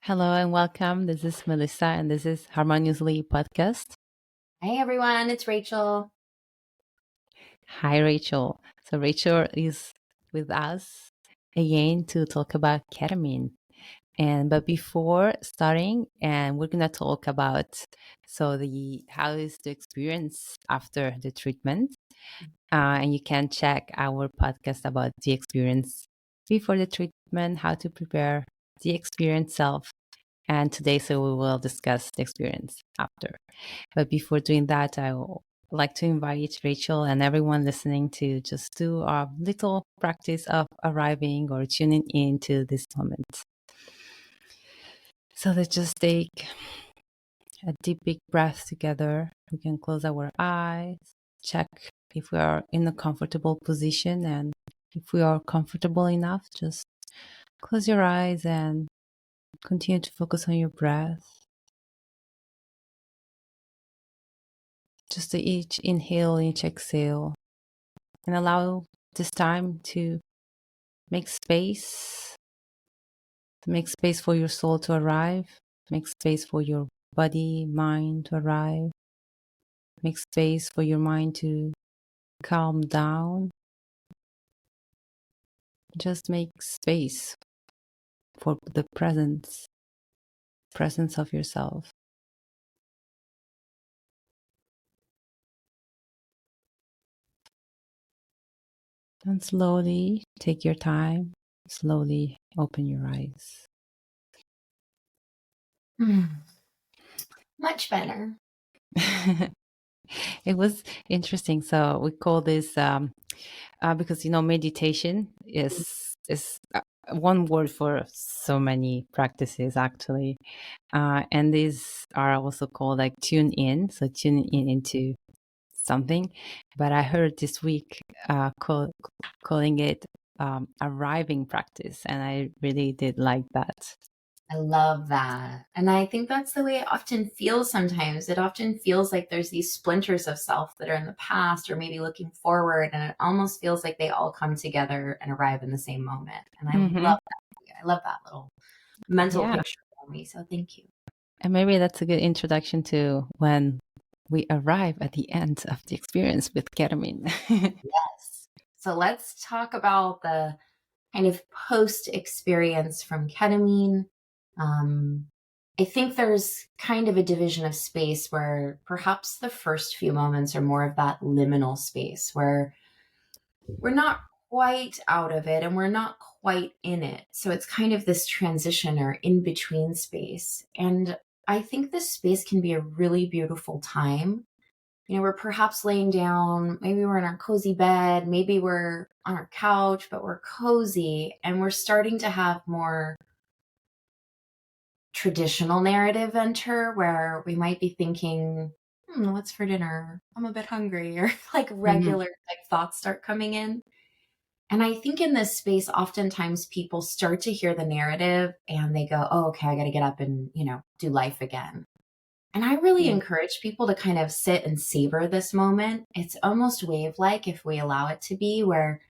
Hello and welcome. This is Melissa and this is Harmoniously Podcast. Hey everyone, it's Rachel. Hi, Rachel. So, Rachel is with us again to talk about ketamine. But before starting, and we're gonna talk about the how is the experience after the treatment, and you can check our podcast about the experience before the treatment, how to prepare the experience self. And today, so we will discuss the experience after. But before doing that, I would like to invite Rachel and everyone listening to just do a little practice of arriving or tuning into this moment. So let's just take a deep, big breath together. We can close our eyes, check if we are in a comfortable position, and if we are comfortable enough, just close your eyes and continue to focus on your breath. Just each inhale, each exhale, and allow this time to make space, for your soul to arrive, make space for your body, mind to arrive, make space for your mind to calm down. Just make space for the presence of yourself. And slowly take your time, slowly open your eyes. Much better. It was interesting. So we call this because meditation is one word for so many practices actually, and these are also called like tune in. So tuning in into something, but I heard this week calling it arriving practice, and I really did like that. I love that. And I think that's the way it often feels sometimes. It often feels like there's these splinters of self that are in the past or maybe looking forward. And it almost feels like they all come together and arrive in the same moment. And I Mm-hmm. love that. I love that little mental Yeah, picture for me. So thank you. and maybe that's a good introduction to when we arrive at the end of the experience with ketamine. Yes. So let's talk about the kind of post experience from ketamine. Um, I think there's kind of a division of space where perhaps the first few moments are more of that liminal space where we're not quite out of it and we're not quite in it. So it's kind of this transition or in between space. And I think this space can be a really beautiful time. We're perhaps laying down, maybe we're in our cozy bed, maybe we're on our couch, but we're cozy and we're starting to have more traditional narrative enter where we might be thinking, what's for dinner? I'm a bit hungry, or like Mhm. regular like thoughts start coming in. And I think in this space, oftentimes people start to hear the narrative and they go, oh, okay, I got to get up and, do life again. And I really Yeah. encourage people to kind of sit and savor this moment. It's almost wave like if we allow it to be, where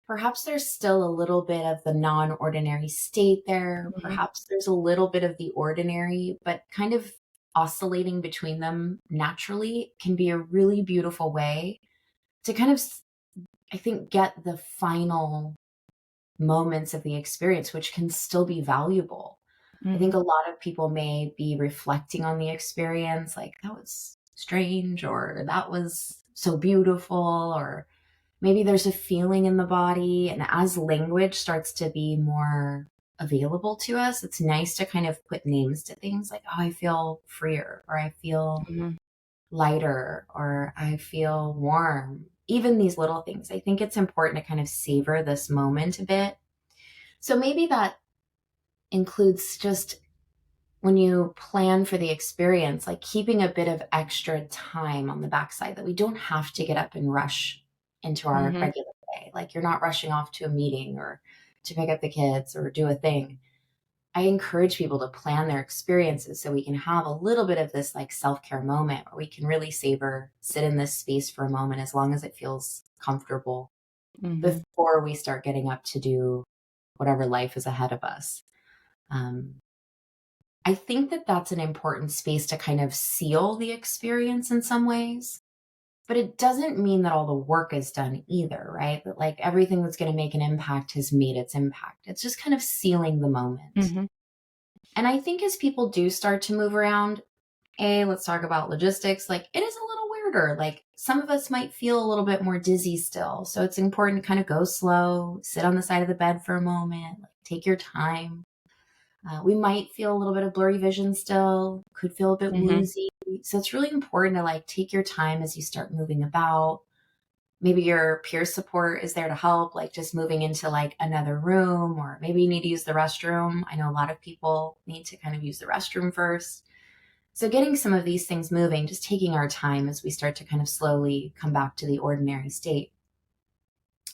perhaps there's still a little bit of the non ordinary state there. Mhm. Perhaps there's a little bit of the ordinary, but kind of oscillating between them naturally can be a really beautiful way to kind of, I think, get the final moments of the experience, which can still be valuable. I think Mhm. a lot of people may be reflecting on the experience, like, that was strange, or that was so beautiful, or maybe there's a feeling in the body. And as language starts to be more available to us, it's nice to kind of put names to things like, oh, I feel freer, or I feel Mhm. lighter, or I feel warm. Even these little things. I think it's important to kind of savor this moment a bit. So maybe that includes just when you plan for the experience, like keeping a bit of extra time on the backside that we don't have to get up and rush into our Mhm. regular day. Like you're not rushing off to a meeting or to pick up the kids or do a thing. I encourage people to plan their experiences so we can have a little bit of this like self-care moment where we can really savor, sit in this space for a moment as long as it feels comfortable Mhm. before we start getting up to do whatever life is ahead of us. Um, I think that that's an important space to kind of seal the experience in some ways. But it doesn't mean that all the work is done either, right? That like everything that's going to make an impact has made its impact. It's just kind of sealing the moment. Mm-hmm. And I think as people do start to move around, let's talk about logistics. Like it is a little weirder. Like some of us might feel a little bit more dizzy still. So it's important to kind of go slow, sit on the side of the bed for a moment, like take your time. We might feel a little bit of blurry vision still, could feel a bit Mm-hmm. woozy. So it's really important to like take your time as you start moving about. Maybe your peer support is there to help, like just moving into like another room, or maybe you need to use the restroom. I know a lot of people need to kind of use the restroom first. So getting some of these things moving, just taking our time as we start to kind of slowly come back to the ordinary state.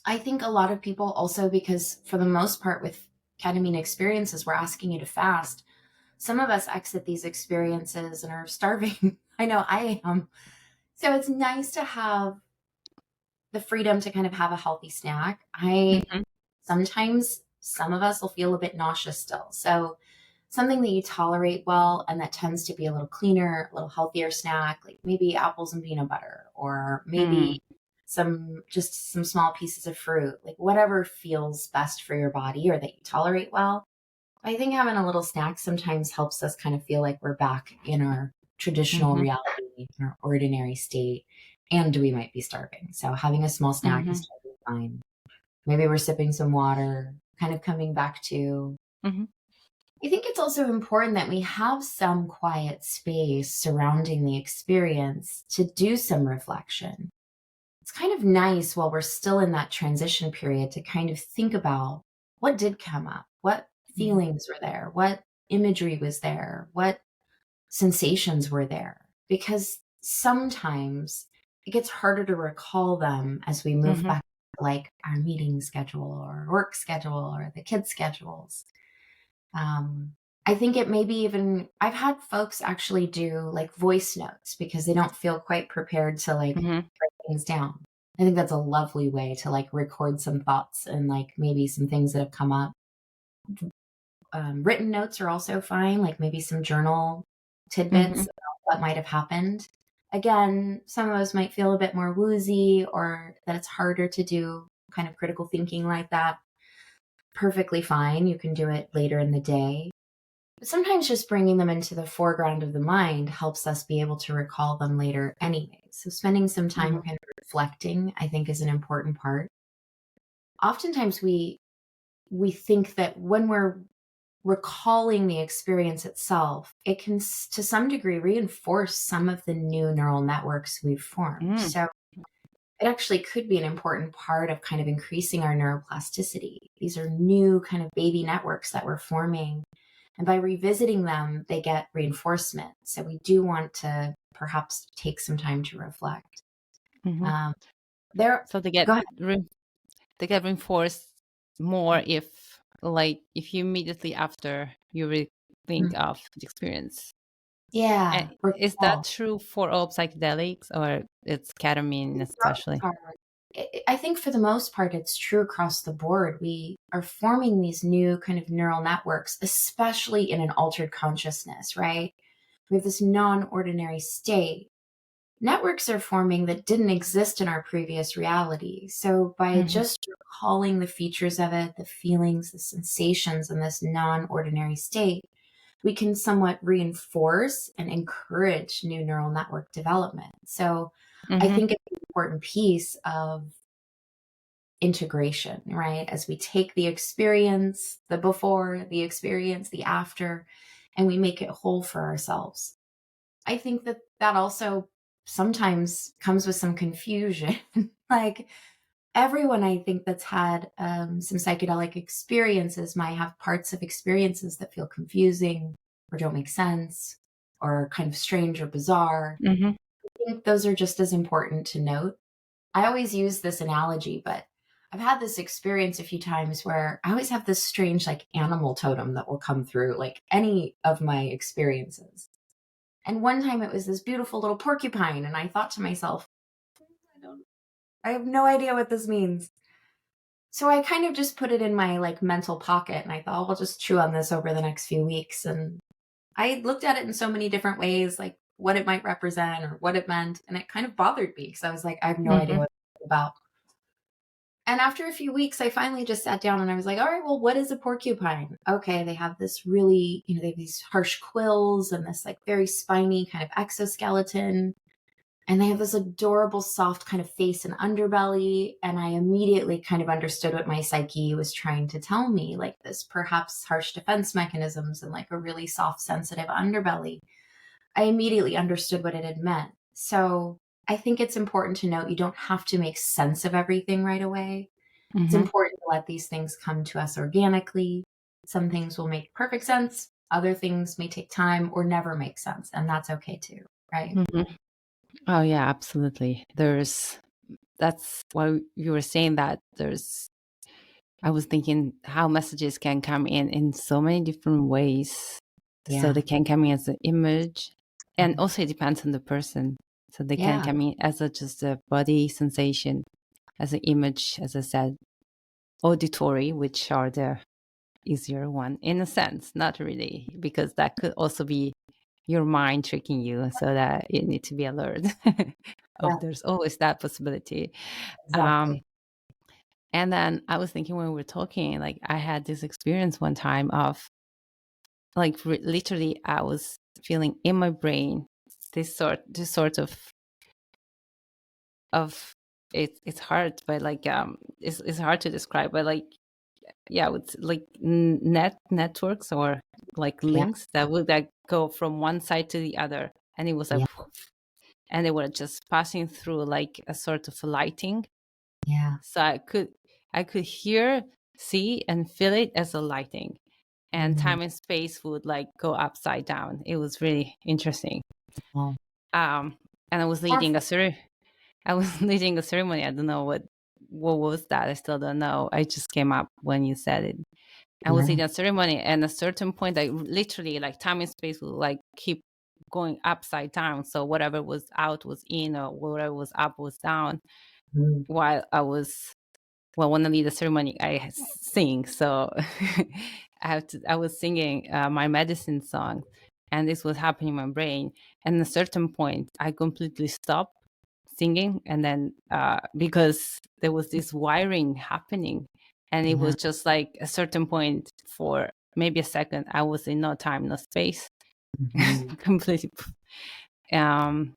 I think a lot of people also, because for the most part with ketamine experiences, we're asking you to fast. Some of us exit these experiences and are starving. I know I am. So it's nice to have the freedom to kind of have a healthy snack. I Mm-hmm. sometimes some of us will feel a bit nauseous still. So something that you tolerate well and that tends to be a little cleaner, a little healthier snack, like maybe apples and peanut butter, or maybe some small pieces of fruit, like whatever feels best for your body or that you tolerate well. I think having a little snack sometimes helps us kind of feel like we're back in our traditional Mm-hmm. reality, in our ordinary state, and we might be starving. So having a small snack Mm-hmm. is totally fine. Maybe we're sipping some water, kind of coming back to. Mm-hmm. I think it's also important that we have some quiet space surrounding the experience to do some reflection. It's kind of nice while we're still in that transition period to kind of think about what did come up, what feelings were there, what imagery was there, what sensations were there. Because sometimes it gets harder to recall them as we move Mm-hmm. back to like our meeting schedule or work schedule or the kids' schedules. I think it maybe even I've had folks actually do like voice notes because they don't feel quite prepared to like Mm-hmm. write things down. I think that's a lovely way to like record some thoughts and like maybe some things that have come up. Written notes are also fine, like maybe some journal Mm-hmm. tidbits about what might have happened. Again, some of us might feel a bit more woozy or that it's harder to do kind of critical thinking like that. Perfectly fine. You can do it later in the day. But sometimes just bringing them into the foreground of the mind helps us be able to recall them later anyway. So spending some time kind of reflecting, I think, is an important part. Oftentimes we think that when we're recalling the experience itself, it can to some degree reinforce some of the new neural networks we've formed. Mm-hmm. So it actually could be an important part of kind of increasing our neuroplasticity. These are new kind of baby networks that we're forming. And by revisiting them, they get reinforcement. So we do want to perhaps take some time to reflect. Mm-hmm. Um, there, So go ahead. they get reinforced more if if you immediately after you really think Mm. of the experience. Yeah, Is that recall. true for all psychedelics, or it's ketamine especially? I think for the most part, it's true across the board. We are forming these new kind of neural networks, especially in an altered consciousness, right? We have this non ordinary state. Networks are forming that didn't exist in our previous reality. So by Mm-hmm. just recalling the features of it, the feelings, the sensations in this non ordinary state, we can somewhat reinforce and encourage new neural network development. So I Mm-hmm. think it's an important piece of integration, right? As we take the experience, the before, the experience, the after, and we make it whole for ourselves. I think that that also sometimes comes with some confusion. Like everyone, I think, that's had some psychedelic experiences might have parts of experiences that feel confusing or don't make sense or kind of strange or bizarre. Mm-hmm. I think those are just as important to note. I always use this analogy, but I've had this experience a few times where I always have this strange, like, animal totem that will come through, like, any of my experiences. And one time it was this beautiful little porcupine, and I thought to myself, I don't, I have no idea what this means. So I kind of just put it in my like mental pocket, and I thought, I'll just chew on this over the next few weeks. And I looked at it in so many different ways, like what it might represent or what it meant. And it kind of bothered me because I was like, I have no idea Mm-hmm. what it's about. And after a few weeks, I finally just sat down and I was like, all right, well, what is a porcupine? Okay, they have this really, they have these harsh quills and this like very spiny kind of exoskeleton. And they have this adorable, soft kind of face and underbelly. And I immediately kind of understood what my psyche was trying to tell me, like this perhaps harsh defense mechanisms and like a really soft, sensitive underbelly. I immediately understood what it had meant. So I think it's important to note you don't have to make sense of everything right away. It's Mm-hmm. important to let these things come to us organically. Some things will make perfect sense. Other things may take time or never make sense. And that's okay too, right? Mm-hmm. Oh yeah, absolutely. That's why you were saying that I was thinking how messages can come in so many different ways. So Yeah. they can come in as an image, and Mhm. also it depends on the person. So they can Yeah. come in as just a body sensation, as an image, as I said, auditory, which are the easier one in a sense, not really, because that could also be your mind tricking you so that you need to be alert Yeah. of there's always that possibility. Exactly. Um, and then I was thinking when we were talking, like I had this experience one time of like literally I was feeling in my brain this sort of it's hard, but like it's hard to describe, but like yeah, it's like networks or like Yeah. links that would like go from one side to the other, and it was like Yeah. and they were just passing through like a sort of lighting. Yeah. So I could hear, see, and feel it as a lighting, and Mm. time and space would like go upside down. It was really interesting. Oh, Um, and powerful. I was leading a ceremony. I don't know what was that. I still don't know. I just came up when you said it. I was Yeah. leading a ceremony, and at a certain point, I literally like time and space will like keep going upside down. So whatever was out was in, or whatever was up was down. Mm. While I was when I lead a ceremony, I sing. So I was singing my medicine song, and this was happening in my brain. And at a certain point, I completely stopped singing, and then because there was this wiring happening, and it Yeah. was just like a certain point for maybe a second, I was in no time, no space, Mhm. completely. Um,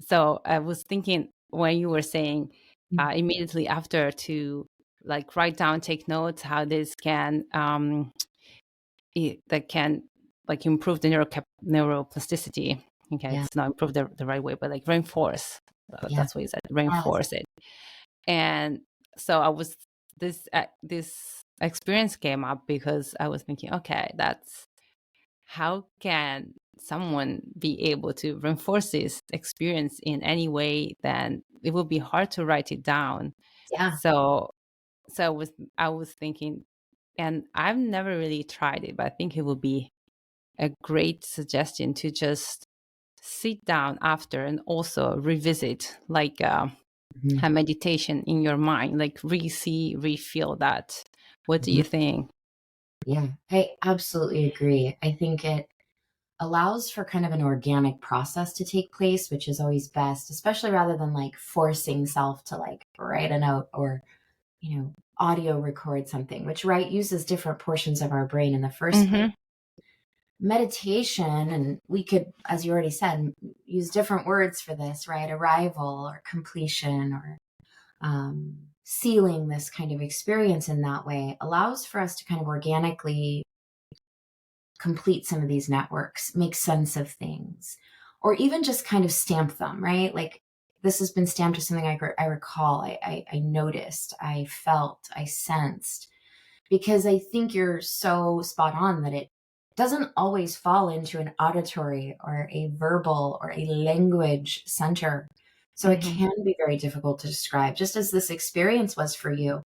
so I was thinking when you were saying immediately after to like write down, take notes, how this can that can like improve the neuroplasticity. Okay, Yeah. it's not improve the right way, but like reinforce. Yeah. That's what you said. Yes. Reinforce it. And so I was this experience came up because I was thinking, okay, that's how can someone be able to reinforce this experience in any way? Then it would be hard to write it down. Yeah. So I was thinking, and I've never really tried it, but I think it would be a great suggestion to just sit down after and also revisit like Mhm. a meditation in your mind, like re-see, re-feel that. What do Mhm. you think? Yeah. I absolutely agree. I think it allows for kind of an organic process to take place, which is always best, especially rather than like forcing self to like write a note or, audio record something, which, right, uses different portions of our brain in the first place. Mm-hmm. Meditation, and we could, as you already said, use different words for this, right? Arrival or completion or sealing this kind of experience in that way allows for us to kind of organically complete some of these networks, make sense of things, or even just kind of stamp them, right? Like this has been stamped as something I recall, I noticed, I felt, I sensed, because I think you're so spot on that it doesn't always fall into an auditory or a verbal or a language center. So it Mm-hmm. can be very difficult to describe, just as this experience was for you,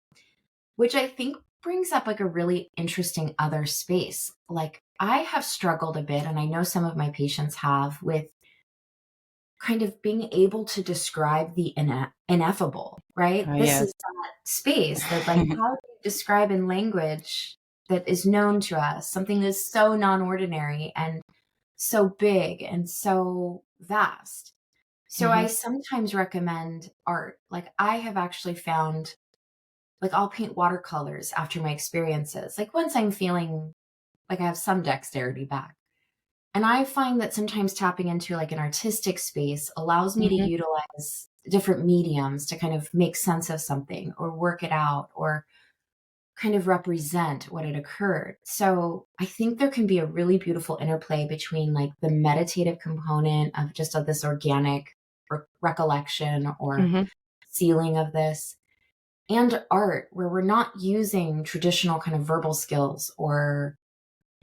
which I think brings up like a really interesting other space. Like I have struggled a bit, and I know some of my patients have, with kind of being able to describe the ineffable, right? Oh, This yes. is that space that, like, how do you describe in language that is known to us something that's so non ordinary? And so big and so vast. So Mm-hmm. I sometimes recommend art. Like I have actually found, like I'll paint watercolors after my experiences. Like once I'm feeling like I have some dexterity back. And I find that sometimes tapping into like an artistic space allows me to Mm-hmm. utilize different mediums to kind of make sense of something or work it out or kind of represent what had occurred. So I think there can be a really beautiful interplay between like the meditative component of just of this organic recollection or Mm-hmm. sealing of this and art where we're not using traditional kind of verbal skills or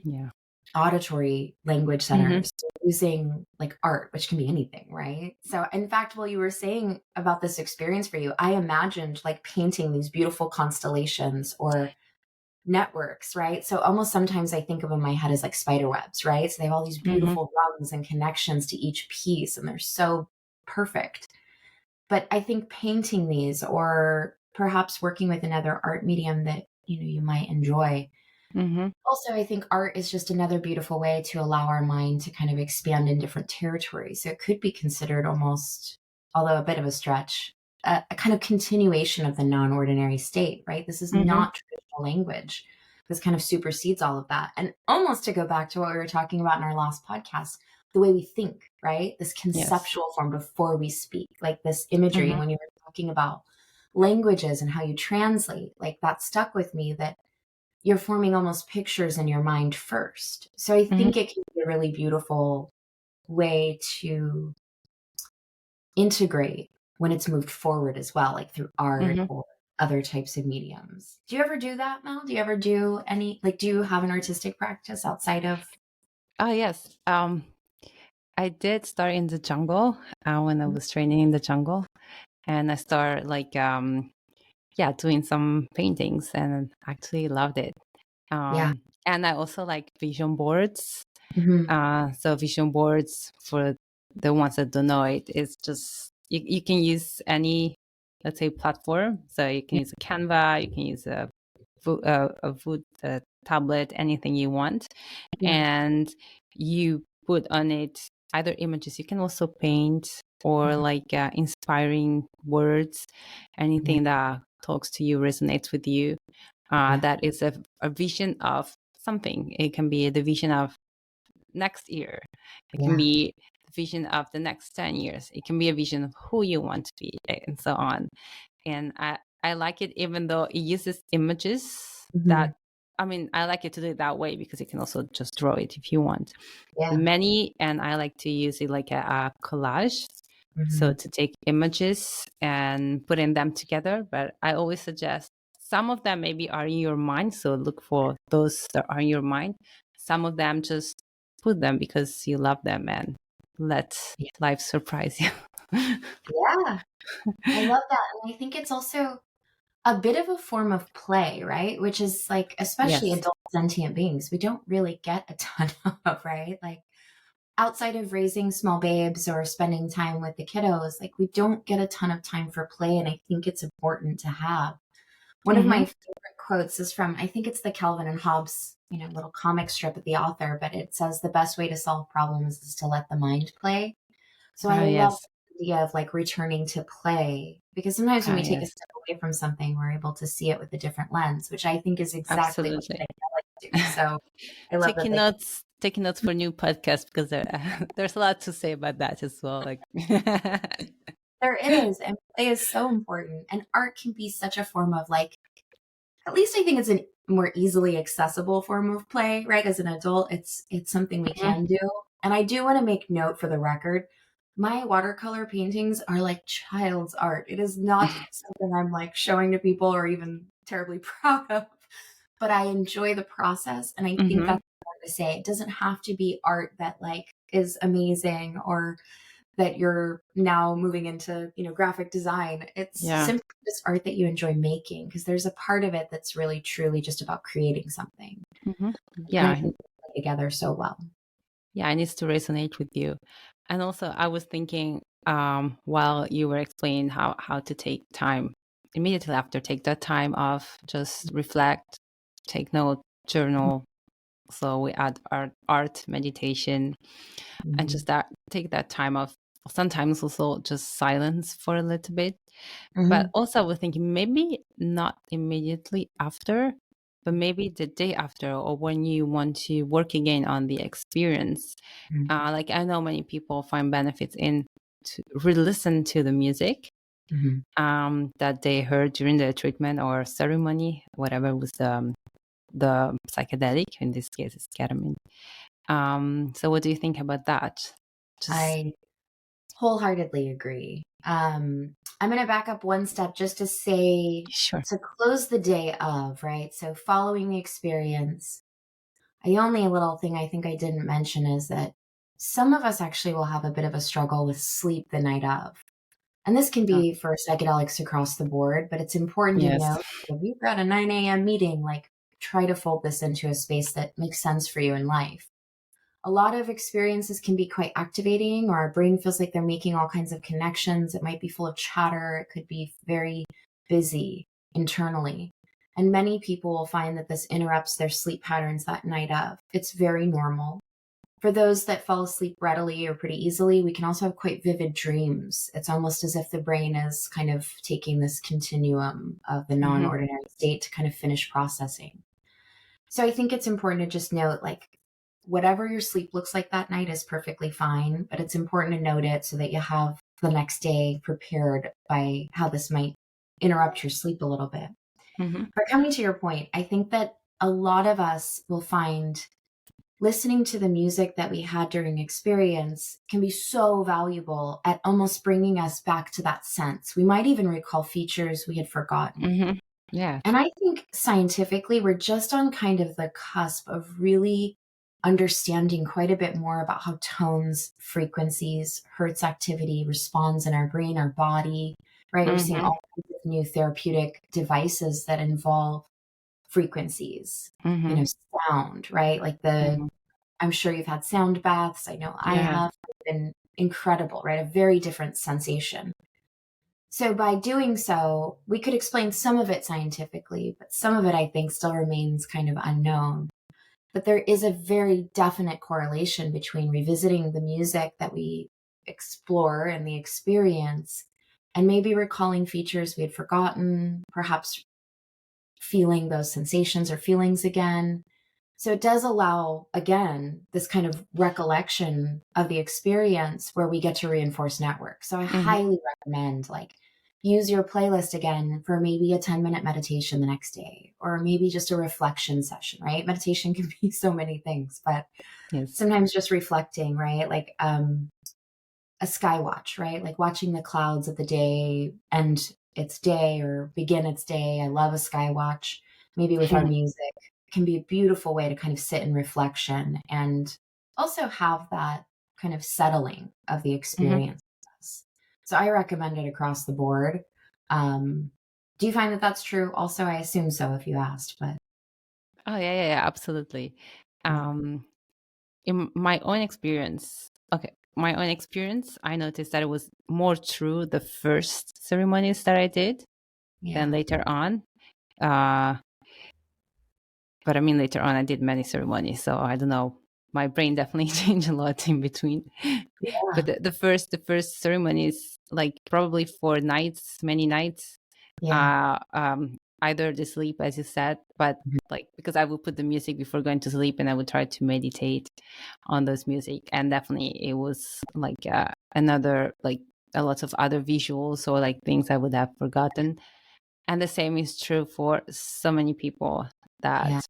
Yeah. auditory language Mm-hmm. centers. We're using like art, which can be anything, right? So in fact, while you were saying about this experience for you, I imagined like painting these beautiful constellations or networks, right? So almost sometimes I think of in my head as like spider webs, right? So they have all these Mm-hmm. beautiful rungs and connections to each piece, and they're so perfect. But I think painting these or perhaps working with another art medium that you might enjoy. Mm-hmm. Also, I think art is just another beautiful way to allow our mind to kind of expand in different territories. So it could be considered almost, although a bit of a stretch, a kind of continuation of the non ordinary state, right? This is Mm-hmm. not traditional language. This kind of supersedes all of that. And almost to go back to what we were talking about in our last podcast, the way we think, right? This Yes. conceptual form before we speak, like this imagery. And Mm-hmm. when you were talking about languages and how you translate, like that stuck with me that you're forming almost pictures in your mind first. So I Mm-hmm. think it can be a really beautiful way to integrate when it's moved forward as well, like through art Mm-hmm. or other types of mediums. Do you ever do that, Mel? Do you ever do any, like, do you have an artistic practice outside of? Oh, yes. I did start in the jungle when I was training in the jungle, and I started like yeah, doing some paintings, and actually loved it. Yeah. And I also like vision boards. Hmm. So vision boards, for the ones that don't know it, is just you can use any, let's say, platform. So you can Yeah. use a Canva, you can use a Voot tablet, anything you want, Yeah. and you put on it either images. You can also paint or Mhm. like inspiring words, Yeah. anything that talks to you, resonates with you. Yeah. That is a vision of something. It can be the vision of next year. It can Yeah. be the vision of the next 10 years. It can be a vision of who you want to be, and so on. And I like it, even though it uses images Hmm. that, I mean, I like it to do it that way because you can also just draw it if you want. Yeah. Many, and I like to use it like a collage. So Hmm. to take images and putting them together. But I always suggest some of them maybe are in your mind. So look for those that are in your mind. Some of them just put them because you love them, and let Yeah. life surprise you. Yeah. I love that. And I think it's also a bit of a form of play, right? Which is like, especially Yes. adult sentient beings, we don't really get a ton of, right? Like outside of raising small babes or spending time with the kiddos, like we don't get a ton of time for play. And I think it's important to have. One of Mm-hmm. my favorite quotes is from, I think it's the Calvin and Hobbes, little comic strip of the author, but it says the best way to solve problems is to let the mind play. So I Oh, love yes. the idea of like returning to play because sometimes when Oh, we take a yes. step away from something, we're able to see it with a different lens, which I think is exactly what Absolutely. I like to do. So I love that they. Taking notes for new podcasts, because there's a lot to say about that as well. Like, There is, and play is so important. And art can be such a form of like, at least I think it's a more easily accessible form of play, right? As an adult, it's something we Mhm. can do. And I do want to make note for the record, my watercolor paintings are like child's art. It is not something I'm like showing to people or even terribly proud of, but I enjoy the process. And I think Mhm. that's what to say. It doesn't have to be art that like is amazing or that you're now moving into, graphic design. It's Yeah. simply just art that you enjoy making because there's a part of it that's really truly just about creating something. Mhm. And I Yeah. think they play together so well. Yeah, it needs to resonate with you. And also, I was thinking, while you were explaining how to take time immediately after, take that time off, just reflect, take note, journal, So we add art, meditation, and Hmm. just that take that time of sometimes also just silence for a little bit. But Hmm. also, I was thinking maybe not immediately after, but maybe the day after, or when you want to work again on the experience. Like I know many people find benefits in to re-listen to the music Hmm. that they heard during the treatment or ceremony, whatever was the psychedelic. In this case, it's ketamine. So, what do you think about that? Just I wholeheartedly agree. I'm going to back up one step just to say, sure. to close the day of, right? So, following the experience, the only little thing I think I didn't mention is that some of us actually will have a bit of a struggle with sleep the night of. And this can Uh, be for psychedelics across the board, but it's important to yes. note if you've got a 9 a.m. meeting, like try to fold this into a space that makes sense for you in life. A lot of experiences can be quite activating, or our brain feels like they're making all kinds of connections. It might be full of chatter, it could be very busy internally. And many people will find that this interrupts their sleep patterns that night of. It's very normal. For those that fall asleep readily or pretty easily, we can also have quite vivid dreams. It's almost as if the brain is kind of taking this continuum of the non Hmm. ordinary state to kind of finish processing. So I think it's important to just note, like, whatever your sleep looks like that night is perfectly fine, but it's important to note it so that you have the next day prepared by how this might interrupt your sleep a little bit. Hmm. But coming to your point, I think that a lot of us will find listening to the music that we had during experience can be so valuable at almost bringing us back to that sense. We might even recall features we had forgotten. Hmm. Yes. And I think scientifically, we're just on kind of the cusp of really understanding quite a bit more about how tones, frequencies, hertz activity responds in our brain, our body, right? We're seeing Hmm. all kinds of new therapeutic devices that involve frequencies, Hmm. sound, right? Like the Hmm. I'm sure you've had sound baths. I know I Yes. have. They've been incredible, right? A very different sensation. So by doing so, we could explain some of it scientifically, but some of it I think still remains kind of unknown. But there is a very definite correlation between revisiting the music that we explore and the experience and maybe recalling features we had forgotten, perhaps feeling those sensations or feelings again. So it does allow, again, this kind of recollection of the experience where we get to reinforce network. So I Hmm. highly recommend, like, use your playlist again for maybe a 10-minute meditation the next day, or maybe just a reflection session, right? Meditation can be so many things, but Yes. sometimes just reflecting, right? Like a sky watch, right? Like watching the clouds of the day end its day or begin its day. I love a sky watch, maybe with our music, can be a beautiful way to kind of sit in reflection and also have that kind of settling of the Hmm. experience. So I recommend it across the board. Um, do you find that that's true? Also, I assume so if you asked, but Oh yeah, yeah, yeah, absolutely. yeah, Um, in my own experience, okay, my own experience, I noticed that it was more true the first ceremonies that I did than yeah, later on. Uh, but I mean, later on, I did many ceremonies, so I don't know. My brain definitely changed a lot in between. But yeah, the first ceremonies, like probably for nights, many nights, yeah, either the sleep, as you said, but mhm, like because I would put the music before going to sleep, and I would try to meditate on those music, and definitely it was like another like a lot of other visuals or like things I would have forgotten. And the same is true for so many people yeah, that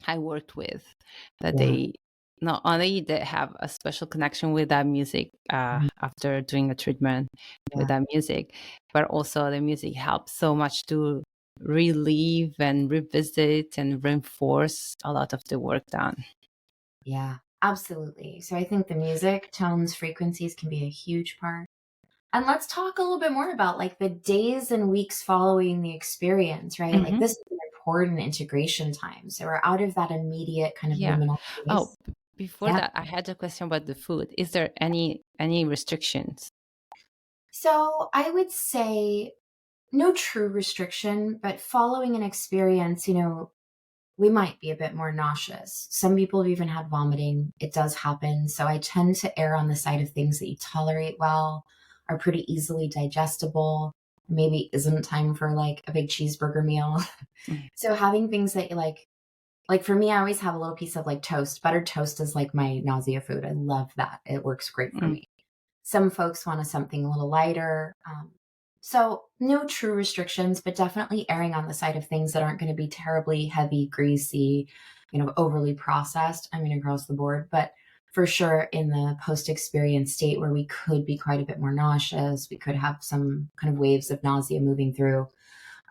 I worked with, that yeah, they not only they have a special connection with that music mhm, after doing a treatment with yeah. that music, but also the music helps so much to relieve and revisit and reinforce a lot of the work done. Yeah, absolutely. So I think the music, tones, frequencies can be a huge part. And let's talk a little bit more about like the days and weeks following the experience, right? Like Hmm. this is an important integration time. So we're out of that immediate kind of Yeah. liminal Oh, space. before Yeah. that, I had a question about the food. Is there any restrictions? So I would say no true restriction, but following an experience, we might be a bit more nauseous. Some people have even had vomiting. It does happen. So I tend to err on the side of things that you tolerate well, are pretty easily digestible. Maybe isn't time for like a big cheeseburger meal. Mm. So having things that you like for me, I always have a little piece of like toast. Buttered toast is like my nausea food. I love that. It works great for Mm. me. Some folks want something a little lighter. So no true restrictions, but definitely erring on the side of things that aren't going to be terribly heavy, greasy, overly processed. I mean, across the board, but for sure in the post-experience state where we could be quite a bit more nauseous, we could have some kind of waves of nausea moving through.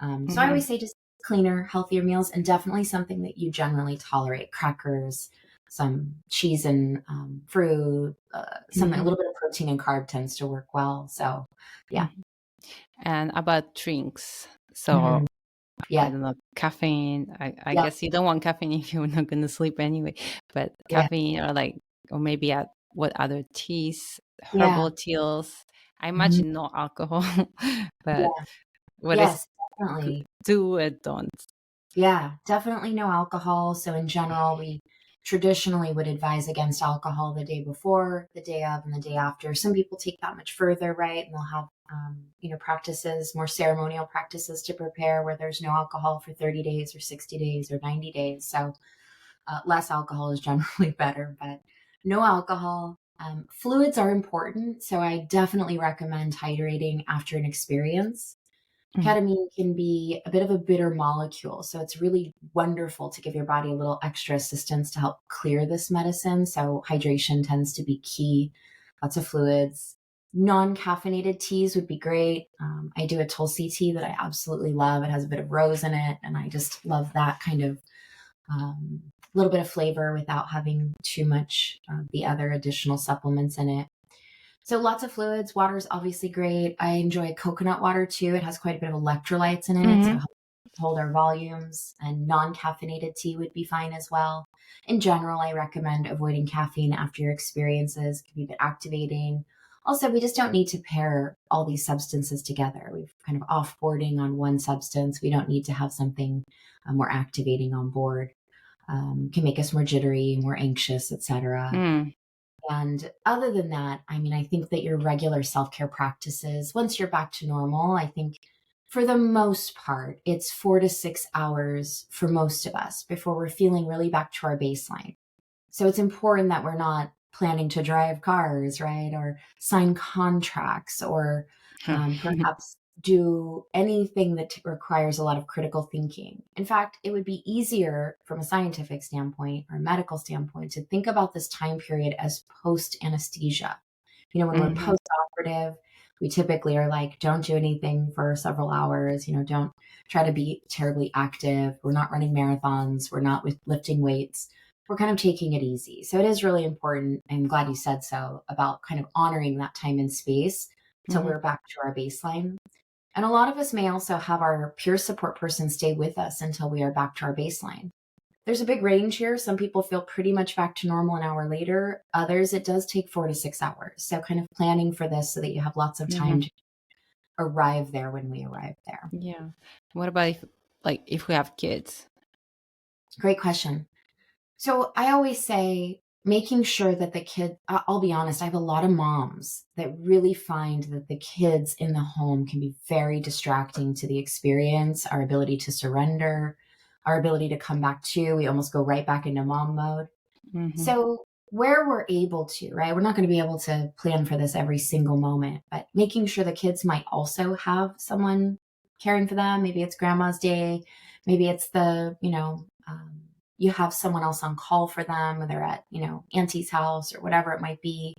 So I Mhm. always say just cleaner, healthier meals, and definitely something that you generally tolerate: crackers, some cheese and fruit, something a Mhm. little bit of protein and carb tends to work well. So, yeah. Mhm. And about drinks. So Hmm. I Yeah. don't know, caffeine. I Yep. guess you don't want caffeine if you're not going to sleep anyway. But Yeah. caffeine, or like, or maybe at what other teas, Yeah. herbal teas. I Mhm. imagine no alcohol, but Yeah. what is Yes, definitely. do and don't. Yeah, definitely no alcohol. So in general, we traditionally would advise against alcohol the day before, the day of, and the day after. Some people take that much further, right? And they'll have, practices, more ceremonial practices to prepare where there's no alcohol for 30 days or 60 days or 90 days. So less alcohol is generally better, but no alcohol. Fluids are important. So I definitely recommend hydrating after an experience. Mm. Ketamine can be a bit of a bitter molecule, so it's really wonderful to give your body a little extra assistance to help clear this medicine. So hydration tends to be key. Lots of fluids. Non-caffeinated teas would be great. I do a Tulsi tea that I absolutely love. It has a bit of rose in it, and I just love that kind of little bit of flavor without having too much of the other additional supplements in it. So lots of fluids. Water is obviously great. I enjoy coconut water too. It has quite a bit of electrolytes in it, so it Mhm. helps hold our volumes. And non-caffeinated tea would be fine as well. In general, I recommend avoiding caffeine after your experiences. It can be a bit activating. Also, we just don't need to pair all these substances together. We've kind of offboarding on one substance. We don't need to have something more activating on board. Can make us more jittery, more anxious, etc. Mm. And other than that, I mean, I think that your regular self care practices, once you're back to normal, I think for the most part, it's 4 to 6 hours for most of us before we're feeling really back to our baseline. So it's important that we're not planning to drive cars, right? Or sign contracts or perhaps do anything that requires a lot of critical thinking. In fact, it would be easier from a scientific standpoint or medical standpoint to think about this time period as post anesthesia. When we're Mhm. post operative, we typically are like, don't do anything for several hours, don't try to be terribly active. We're not running marathons, we're not lifting weights, we're kind of taking it easy. So it is really important. I'm glad you said so about kind of honoring that time and space till Mhm. we're back to our baseline. And a lot of us may also have our peer support person stay with us until we are back to our baseline. There's a big range here. Some people feel pretty much back to normal an hour later. Others, it does take 4 to 6 hours. So kind of planning for this so that you have lots of time Mhm. to arrive there when we arrive there. Yeah. What about if we have kids? Great question. So I always say making sure that the kid, I'll be honest, I have a lot of moms that really find that the kids in the home can be very distracting to the experience, our ability to surrender, our ability to come back to, we almost go right back into mom mode. Mhm. So where we're able to, right? We're not going to be able to plan for this every single moment, but making sure the kids might also have someone caring for them. Maybe it's grandma's day. Maybe it's you have someone else on call for them, or they're at, auntie's house or whatever it might be.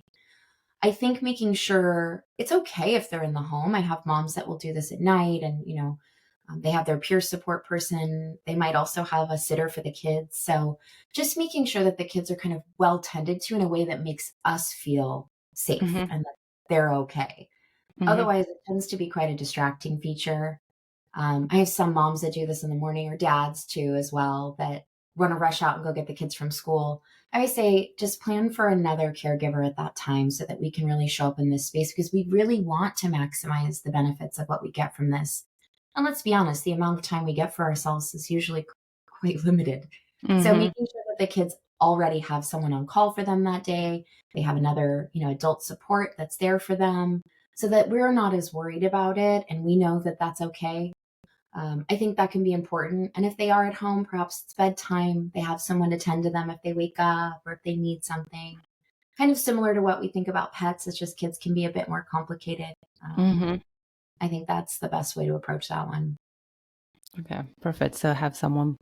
I think making sure it's okay if they're in the home. I have moms that will do this at night and, they have their peer support person. They might also have a sitter for the kids. So just making sure that the kids are kind of well tended to in a way that makes us feel safe Mhm. and that they're okay. Mhm. Otherwise, it tends to be quite a distracting feature. I have some moms that do this in the morning, or dads too, as well, that want to rush out and go get the kids from school. I always say just plan for another caregiver at that time so that we can really show up in this space, because we really want to maximize the benefits of what we get from this. And let's be honest, the amount of time we get for ourselves is usually quite limited. So Mm-hmm. making sure that the kids already have someone on call for them that day, they have another, adult support that's there for them so that we're not as worried about it and we know that that's okay. I think that can be important. And if they are at home, perhaps it's bedtime, they have someone to tend to them if they wake up or if they need something. Kind of similar to what we think about pets, it's just kids can be a bit more complicated. Mm-hmm. I think that's the best way to approach that one. Okay, perfect. So have someone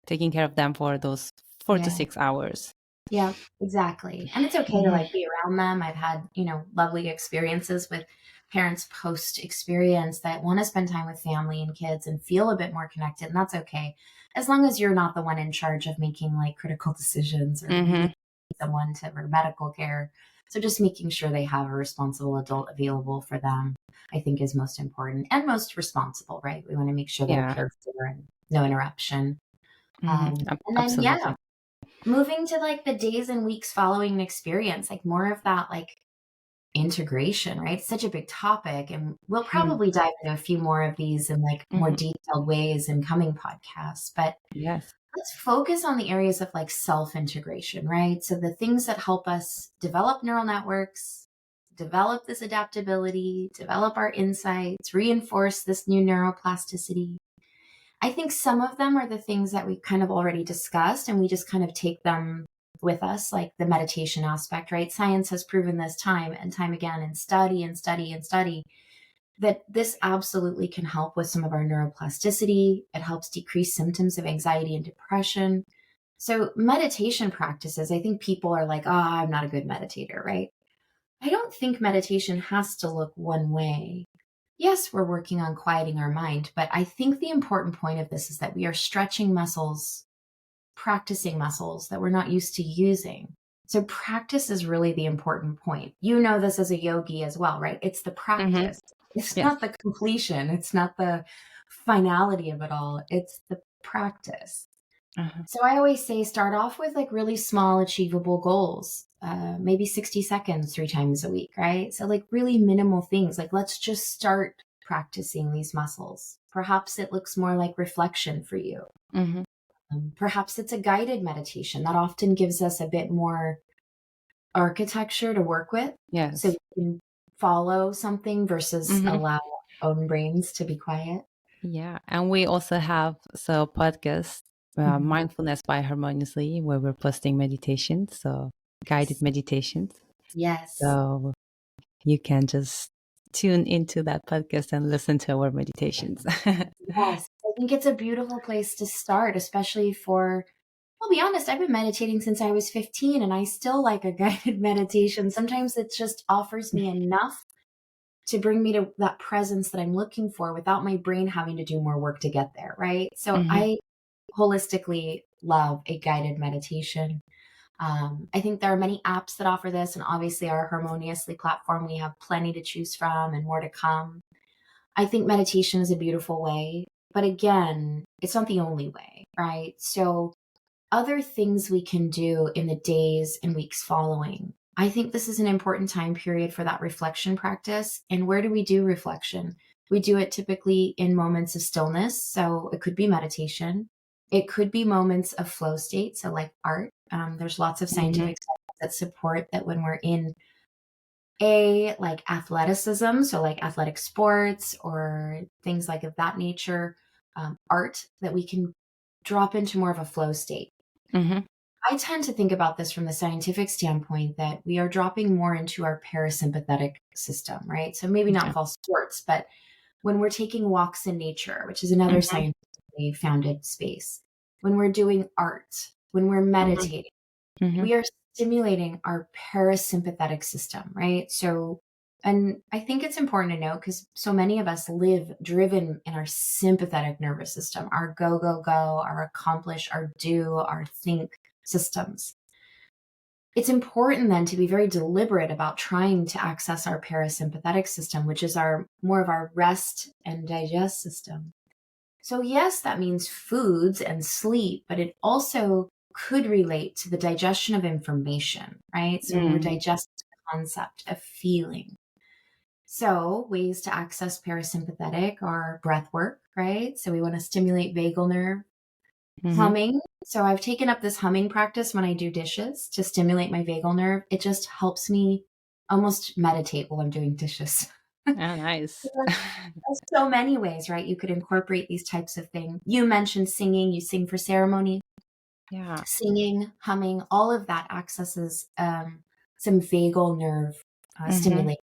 taking care of them for those 4 to 6 hours. Yeah, exactly. And it's okay to Mhm. like be around them. I've had, lovely experiences with parents post experience that want to spend time with family and kids and feel a bit more connected. And that's okay. As long as you're not the one in charge of making like critical decisions or leading Mhm. someone to for medical care. So just making sure they have a responsible adult available for them, I think is most important and most responsible, right? We want to make sure they're Yeah. cared for and no interruption. Mhm. And then, yeah, Absolutely. moving to like the days and weeks following an experience, like more of that like integration, right? It's such a big topic. And we'll Mhm. probably dive into a few more of these in like more Mhm. detailed ways in coming podcasts. But Yes. let's focus on the areas of like self integration, right? So the things that help us develop neural networks, develop this adaptability, develop our insights, reinforce this new neuroplasticity. I think some of them are the things that we've kind of already discussed, and we just kind of take them with us, like the meditation aspect, right? Science has proven this time and time again, and study and study and study, that this absolutely can help with some of our neuroplasticity. It helps decrease symptoms of anxiety and depression. So, meditation practices, I think people are like, oh, I'm not a good meditator, right? I don't think meditation has to look one way. Yes, we're working on quieting our mind, but I think the important point of this is that we are stretching muscles, practicing muscles that we're not used to using. So, practice is really the important point. You know this as a yogi as well, right? It's the Mhm. practice, it's Yes. not the completion, it's not the finality of it all, it's the practice. Uh-huh. So I always say start off with like really small, achievable goals, maybe 60 seconds 3 times a week, right? So, like, really minimal things. Like, let's just start practicing these muscles. Perhaps it looks more like reflection for you. Mhm. Perhaps it's a guided meditation that often gives us a bit more architecture to work with. So Yes. we can follow something versus Mhm. allow our own brains to be quiet. Yeah, and we also have podcast, Mhm. mindfulness by harmoniously, where we're posting meditations, so guided Yes. meditations. Yes. So you can just tune into that podcast and listen to our meditations. Yes, I think it's a beautiful place to start, especially for, I'll be honest, I've been meditating since I was 15 and I still like a guided meditation. Sometimes it just offers me enough to bring me to that presence that I'm looking for without my brain having to do more work to get there, right? So Mhm. I holistically love a guided meditation. I think there are many apps that offer this, and obviously our Harmoniously platform, we have plenty to choose from and more to come. I think meditation is a beautiful way, but again, it's not the only way, right? So, other things we can do in the days and weeks following. I think this is an important time period for that reflection practice. And where do we do reflection? We do it typically in moments of stillness. So, it could be meditation, it could be moments of flow state. So, like art. There's lots of Mhm. scientific studies that support that when we're in a like athleticism, so like athletic sports or things like of that nature, art, that we can drop into more of a flow state. Mhm. I tend to think about this from the scientific standpoint that we are dropping more into our parasympathetic system, right? So maybe not Okay. fall sports, but when we're taking walks in nature, which is another Mhm. scientifically founded space, when we're doing art, when we're Mhm. meditating, Mhm. we are stimulating our parasympathetic system, right? So, and I think it's important to note because so many of us live driven in our sympathetic nervous system, our go, go, go, our accomplish, our do, our think systems. It's important then to be very deliberate about trying to access our parasympathetic system, which is our more of our rest and digest system. So, yes, that means foods and sleep, but it also could relate to the digestion of information, right? So, when we're Mm. digesting a concept, a feeling. So, ways to access parasympathetic are breath work, right? So, we want to stimulate vagal nerve. Mm-hmm. Humming. So I've taken up this humming practice when I do dishes to stimulate my vagal nerve. It just helps me almost meditate while I'm doing dishes. Oh, nice. There's so many ways, right? You could incorporate these types of things. You mentioned singing, you sing for ceremony, Yeah. singing, humming, all of that accesses some vagal nerve Mm-hmm. stimulation,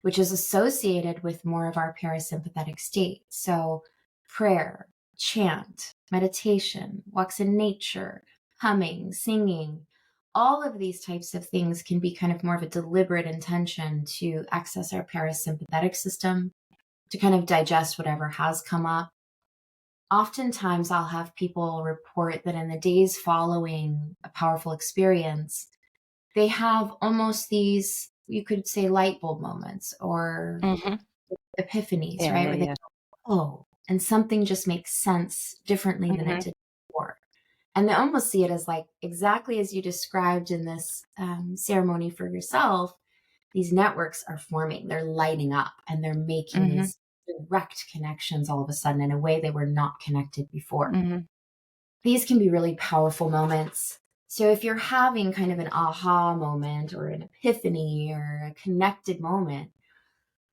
which is associated with more of our parasympathetic state. So, prayer, chant, meditation, walks in nature, humming, singing, all of these types of things can be kind of more of a deliberate intention to access our parasympathetic system, to kind of digest whatever has come up. Oftentimes, I'll have people report that in the days following a powerful experience, they have almost these, you could say, light bulb moments or Mm-hmm. epiphanies, Yeah, right? yeah, Where they yeah. go, oh, and something just makes sense differently than it Mm-hmm. did before. And they almost see it as like exactly as you described in this ceremony for yourself. These networks are forming, they're lighting up, and they're making Mm-hmm. these direct connections all of a sudden in a way they were not connected before. Mm-hmm. These can be really powerful moments. So if you're having kind of an aha moment or an epiphany or a connected moment,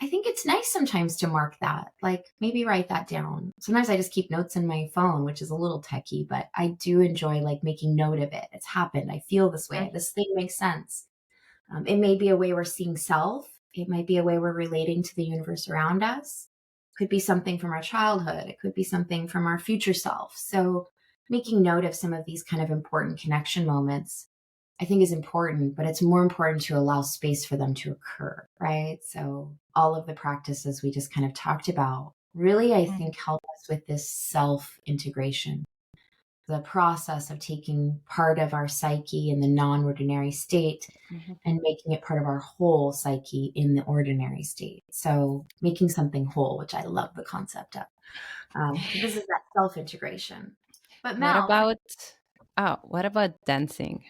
I think it's nice sometimes to mark that, like maybe write that down. Sometimes I just keep notes in my phone, which is a little techie, but I do enjoy like making note of it. It's happened. I feel this way. This thing makes sense. It may be a way we're seeing self. It might be a way we're relating to the universe around us. Could be something from our childhood. It could be something from our future self. So making note of some of these kind of important connection moments, I think is important, but it's more important to allow space for them to occur, right? So all of the practices we just kind of talked about really, I Mm-hmm. think, help us with this self integration, the process of taking part of our psyche in the non ordinary state Mm-hmm. and making it part of our whole psyche in the ordinary state. So making something whole, which I love the concept of. So this is that self integration. But What Mel, for about what about dancing?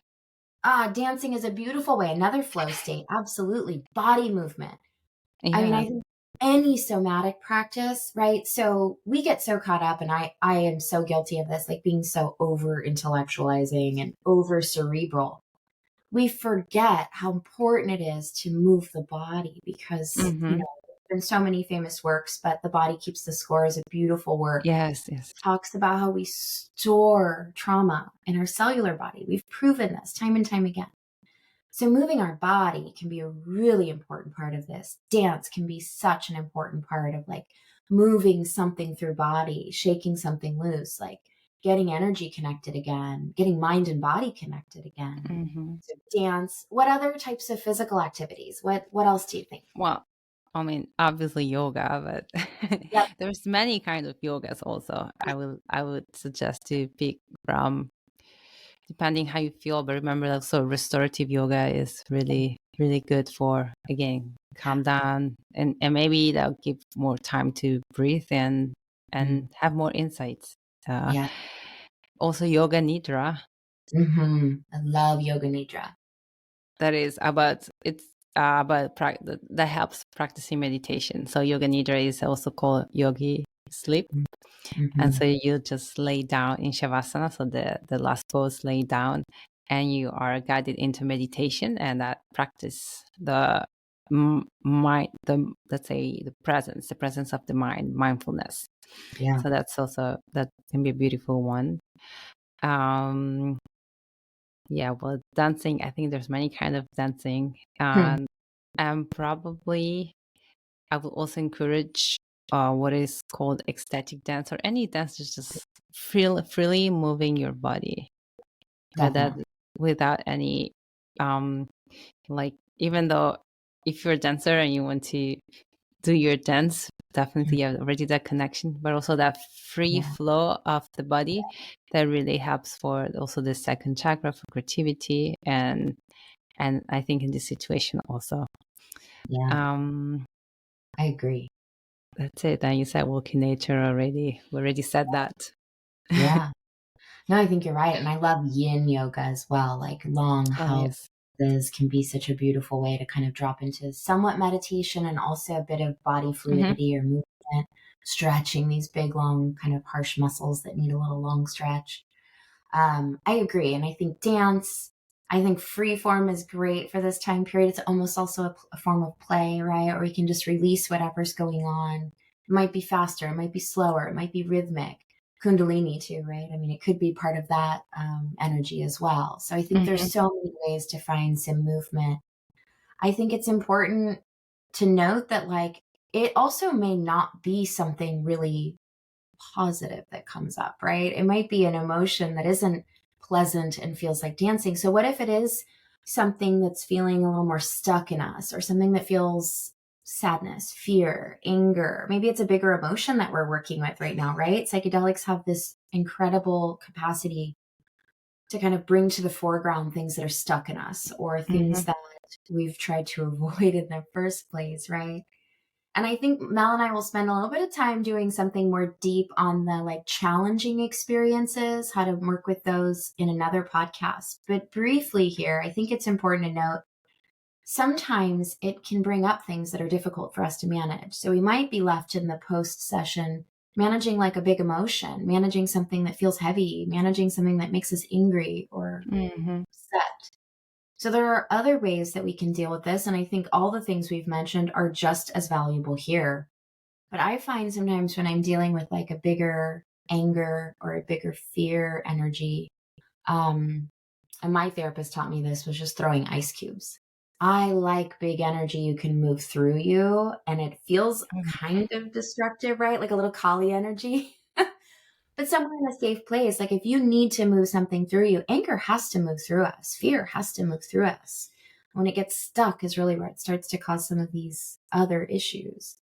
dancing is a beautiful way, another flow state. Absolutely. Body movement. I mean, Yeah. I think any somatic practice, right? So we get so caught up, and I am so guilty of this, like being so over intellectualizing and over cerebral. We forget how important it is to move the body because, Mm-hmm. there's been so many famous works, but The Body Keeps the Score is a beautiful work. Yes, yes. Talks about how we store trauma in our cellular body. We've proven this time and time again. So moving our body can be a really important part of this. Dance can be such an important part of like moving something through body, shaking something loose, like getting energy connected again, getting mind and body connected again. Mm-hmm. So dance. What other types of physical activities? What else do you think? Well, I mean, obviously yoga, but Yep. there's many kind of yogas also. I would suggest to pick from depending how you feel. But remember, also restorative yoga is really really good for again calm down and maybe that'll give more time to breathe and have more insights. Uh, Yeah. Also, yoga nidra. I love yoga nidra. That is about it's about that helps practicing meditation. So yoga nidra is also called yogi sleep. And Mm-hmm. so you just lay down in shavasana, so the last pose, lay down, and you are guided into meditation, and that practice the mind, the let's say the presence of the mind, mindfulness. Yeah. So that's also that can be a beautiful one. Um, yeah, well, dancing. I think there's many kind of dancing, and probably I would also encourage what is called ecstatic dance or any dance that's just freely moving your body without Definitely. without any um like even though if you're a dancer and you want to do your dance, definitely you have already that connection, but also that free Yeah. flow of the body that really helps for also the second chakra for creativity and I think in this situation also. Yeah. Um I agree. That's it. And you said walk in nature already. We already said that. Yeah. No, I think you're right. And I love yin yoga as well. Like long Oh, held yes. poses can be such a beautiful way to kind of drop into somewhat meditation and also a bit of body Hmm. fluidity or movement. stretching these big, long, kind of harsh muscles that need a little long stretch. I agree. And I think dance, I think free form is great for this time period. It's almost also a form of play, right? Or you can just release whatever's going on. It might be faster, it might be slower, it might be rhythmic. Kundalini too, right? I mean, it could be part of that energy as well. So I think Mm-hmm. there's so many ways to find some movement. I think it's important to note that, like, it also may not be something really positive that comes up, right? It might be an emotion that isn't pleasant and feels like dancing. So, what if it is something that's feeling a little more stuck in us, or something that feels sadness, fear, anger? Maybe it's a bigger emotion that we're working with right now, right? Psychedelics have this incredible capacity to kind of bring to the foreground things that are stuck in us, or Mm-hmm. things that we've tried to avoid in the first place, right? And I think Mel and I will spend a little bit of time doing something more deep on the like challenging experiences, how to work with those in another podcast. But briefly here, I think it's important to note sometimes it can bring up things that are difficult for us to manage. So we might be left in the post session managing like a big emotion, managing something that feels heavy, managing something that makes us angry or Mm-hmm. upset. So there are other ways that we can deal with this. And I think all the things we've mentioned are just as valuable here. But I find sometimes when I'm dealing with like a bigger anger or a bigger fear energy, um, and my therapist taught me this, was just throwing ice cubes. I like big energy you can move through you, and it feels kind of destructive, right? Like a little Kali energy. But somewhere in a safe place, like if you need to move something through you, anger has to move through us, fear has to move through us. When it gets stuck is really where it starts to cause some of these other issues.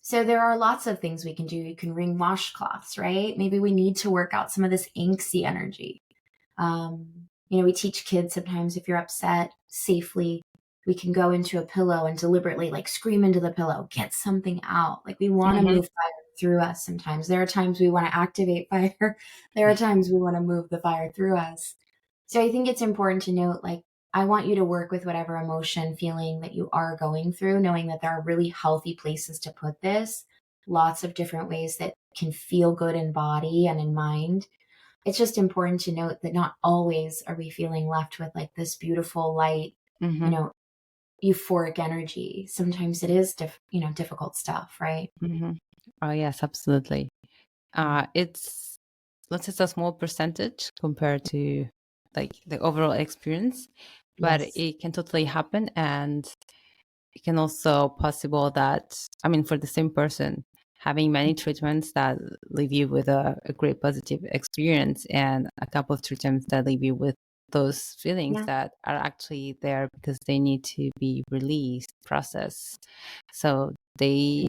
So there are lots of things we can do. You can wring washcloths, right? Maybe we need to work out some of this angsty energy. We teach kids sometimes, if you're upset, safely, we can go into a pillow and deliberately like scream into the pillow, get something out. Like we want to Mm-hmm. move fire through us sometimes. There are times we want to activate fire. There are times we want to move the fire through us. So I think it's important to note, like, I want you to work with whatever emotion, feeling that you are going through, knowing that there are really healthy places to put this, lots of different ways that can feel good in body and in mind. It's just important to note that not always are we feeling left with like this beautiful light, you Mm-hmm. know, euphoric energy. Sometimes it is difficult stuff, right? Mm-hmm. Oh yes, absolutely. Mm. It's let's say it's a small percentage compared to like the overall experience, but Yes. it can totally happen, and it can also possible that, I mean, for the same person having many treatments that leave you with a great positive experience, and a couple of treatments that leave you with those feelings Yeah. that are actually there because they need to be released, processed. So they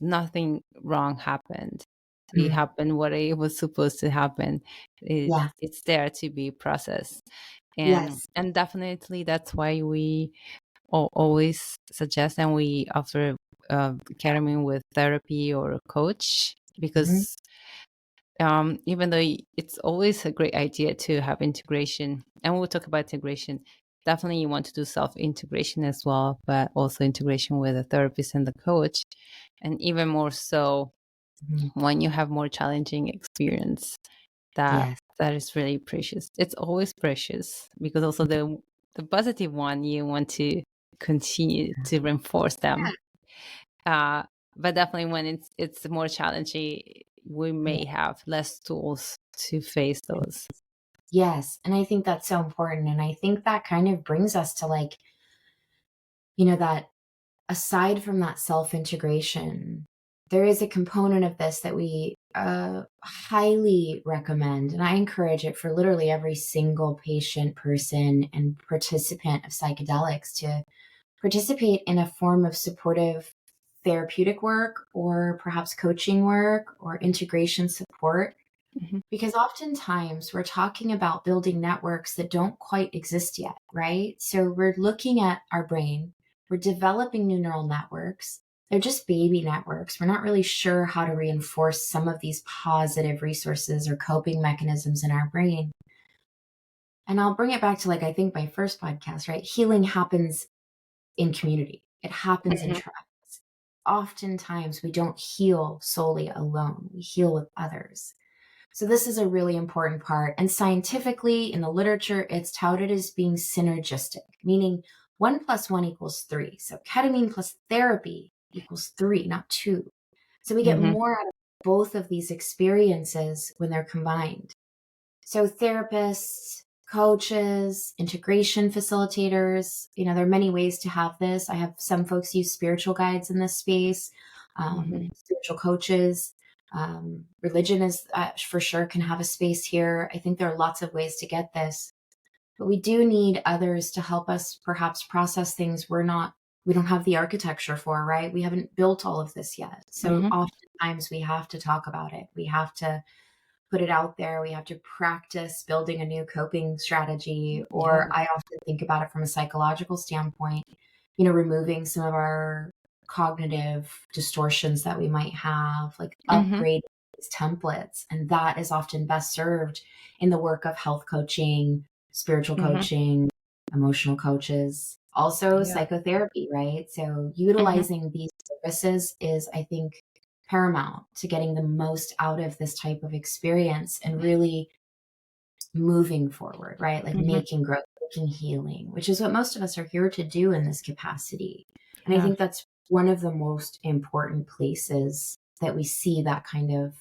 nothing wrong happened. It Mm. happened what it was supposed to happen. Yeah. It's there to be processed, and Yes. definitely that's why we always suggest and we offer ketamine with therapy or a coach, Mhm. because even though it's always a great idea to have integration, and we'll talk about integration, definitely you want to do self integration as well, but also integration with a therapist and the coach, and even more so Mhm. when you have more challenging experience, that Yes. that is really precious. It's always precious because also the positive one, you want to continue to reinforce them, uh but definitely when it's more challenging, we Yeah. may have less tools to face those. Yes. And I think that's so important. And I think that kind of brings us to like, that aside from that self integration, there is a component of this that we highly recommend. And I encourage it for literally every single patient, person, and participant of psychedelics to participate in a form of supportive therapeutic work, or perhaps coaching work or integration support. Hmm. Because oftentimes we're talking about building networks that don't quite exist yet, right? So we're looking at our brain, we're developing new neural networks. They're just baby networks. We're not really sure how to reinforce some of these positive resources or coping mechanisms in our brain. And I'll bring it back to, like, I think my first podcast, right? Healing happens in community, it happens in Hmm. tribes. oftentimes we don't heal solely alone. We heal with others. So this is a really important part. And scientifically, in the literature, it's touted as being synergistic, meaning 1 + 1 = 3. So ketamine plus therapy equals 3, not 2. So we get Mm-hmm. more out of both of these experiences when they're combined. So therapists, coaches, integration facilitators, there are many ways to have this. I have some folks use spiritual guides in this space, Mm-hmm. spiritual coaches. Religion is for sure can have a space here. I think there are lots of ways to get this, but we do need others to help us perhaps process things we don't have the architecture for, right? We haven't built all of this yet. So Mm-hmm. oftentimes we have to talk about it. We have to put it out there. We have to practice building a new coping strategy. Yeah. Or I often think about it from a psychological standpoint, removing some of our cognitive distortions that we might have, like Mm-hmm. upgrade these templates. And that is often best served in the work of health coaching, spiritual Mm-hmm. coaching, emotional coaches, also Yeah. psychotherapy, right? So Mm-hmm. utilizing these services is, I think, paramount to getting the most out of this type of experience and really moving forward, right? Like Mm-hmm. making growth, making healing, which is what most of us are here to do in this capacity. And I Yeah. think that's one of the most important places that we see that kind of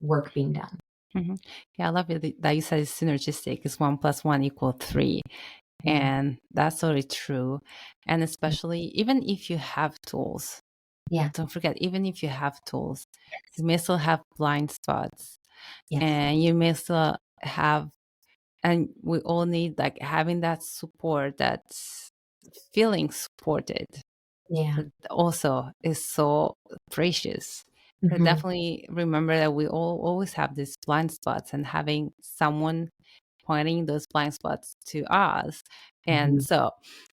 work being done. Mm-hmm. Yeah, I love it that you said it's synergistic. It's 1 + 1 = 3. Yeah. And that's totally true. And especially even if you have tools, Yeah. don't forget, even if you have tools, Yes. you may still have blind spots, Yes. and you may still have, and we all need like having that support, that's feeling supported, Yeah. that also is so precious. So Hmm. definitely remember that we all always have these blind spots, and having someone pointing those blind spots to us. And Hmm. so,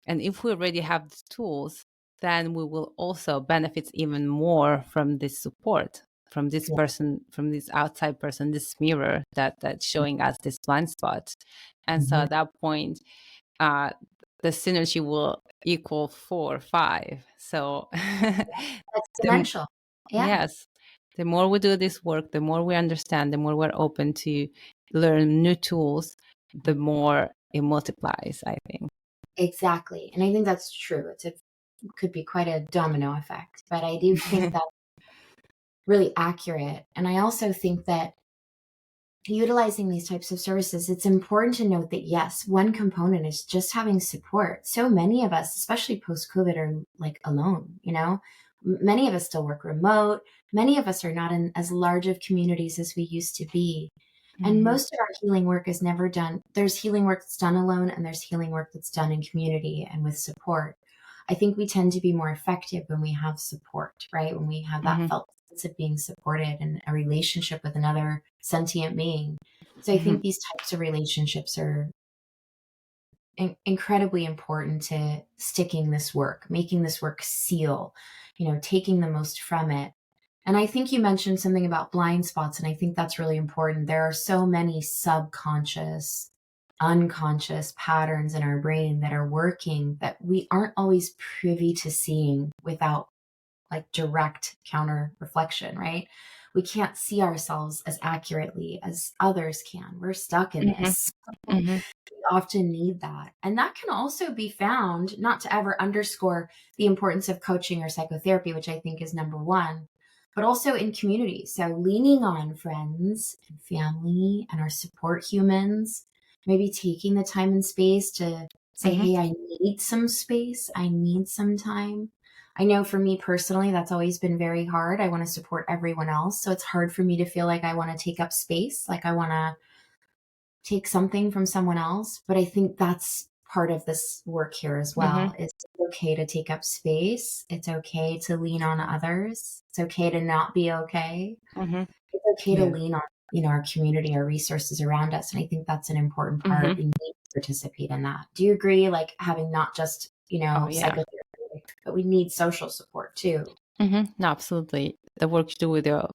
and if we already have the tools, then we will also benefit even more from this support, from this Yeah. person, from this outside person, this mirror that's showing us this blind spot. And so Hmm. at that point, uh, the synergy will equal 4 or 5. So the, Exponential. Yeah. yes, the more we do this work, the more we understand, the more we're open to learn new tools, the more it multiplies, I think. Exactly. And I think that's true. It could be quite a domino effect, but I do think that's really accurate. And I also think that utilizing these types of services, it's important to note that yes, one component is just having support. So many of us, especially post COVID, are like alone, Many of us still work remote. Many of us are not in as large of communities as we used to be. And Hmm. most of our healing work is never done. There's healing work that's done alone, and there's healing work that's done in community and with support. I think we tend to be more effective when we have support, right? When we have that Hmm. felt sense of being supported and a relationship with another sentient being. So I Hmm. think these types of relationships are incredibly important to sticking this work, making this work seal, taking the most from it. And I think you mentioned something about blind spots, and I think that's really important. There are so many subconscious, unconscious patterns in our brain that are working that we aren't always privy to seeing without like direct counter reflection, right? We can't see ourselves as accurately as others can. We're stuck in Hmm. this. Hmm. We often need that. And that can also be found, not to ever underscore the importance of coaching or psychotherapy, which I think is number one, but also in community. So leaning on friends and family and our support humans, maybe taking the time and space to say, Hmm. hey, I need some space. I need some time. I know for me personally, that's always been very hard. I want to support everyone else. So it's hard for me to feel like I want to take up space, like I want to take something from someone else. But I think that's part of this work here as Hmm. well. It's okay to take up space. It's okay to lean on others. It's okay to not be okay. Hmm. It's okay to Yeah. lean on, our community, our resources around us. And I think that's an important part. Hmm. We need to participate in that. Do you agree? Like having not just, Oh, yeah. psychotherapy, but we need social support too. No, absolutely. The work you do with your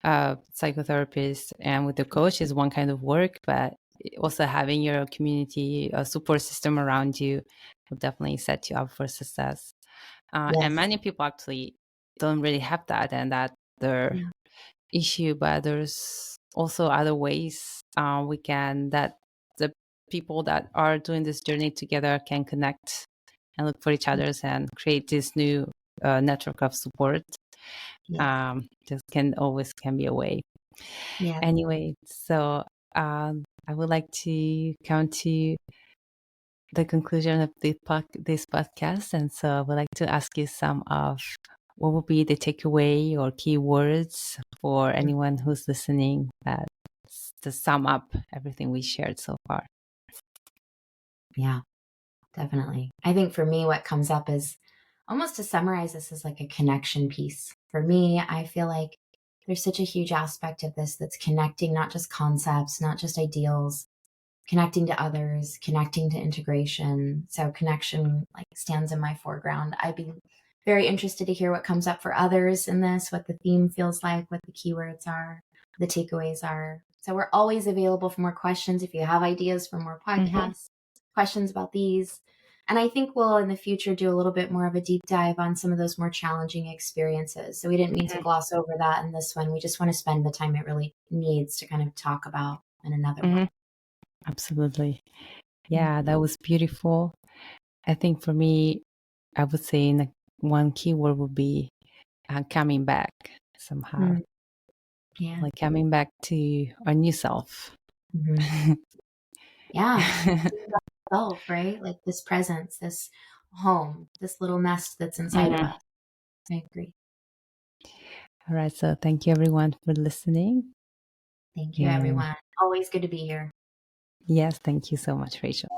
psychotherapist and with the coach is one kind of work, but also having your community, a support system around you will definitely set you up for success. And Yes. many people actually don't really have that, and that their Yeah. issue. But there's also other ways we can, that the people that are doing this journey together can connect and look for each other's and create this new network of support. Yes. This can be a way. Yeah. Anyway, so I would like to come to the conclusion of this podcast, and so I would like to ask you some of what would be the takeaway or keywords for anyone who's listening, that to sum up everything we shared so far. Yeah, definitely. I think for me, what comes up is almost to summarize this as like a connection piece. For me, I feel like there's such a huge aspect of this that's connecting not just concepts, not just ideals, connecting to others, connecting to integration. So connection like stands in my foreground. I'd be very interested to hear what comes up for others in this, what the theme feels like, what the keywords are, the takeaways are. So we're always available for more questions if you have ideas for more podcasts, questions about these. And I think we'll in the future do a little bit more of a deep dive on some of those more challenging experiences. So we didn't mean to gloss over that in this one. We just want to spend the time it really needs to kind of talk about in another one. Absolutely. Yeah, that was beautiful. I think for me, I would say one keyword would be coming back somehow, Yeah. like coming back to our new self. Mm-hmm. Yeah. Self, right? Like this presence, this home, this little nest that's inside of us. I agree. All right. So thank you everyone for listening. Thank you, And everyone. Always good to be here. yes, thank you so much, Rachel.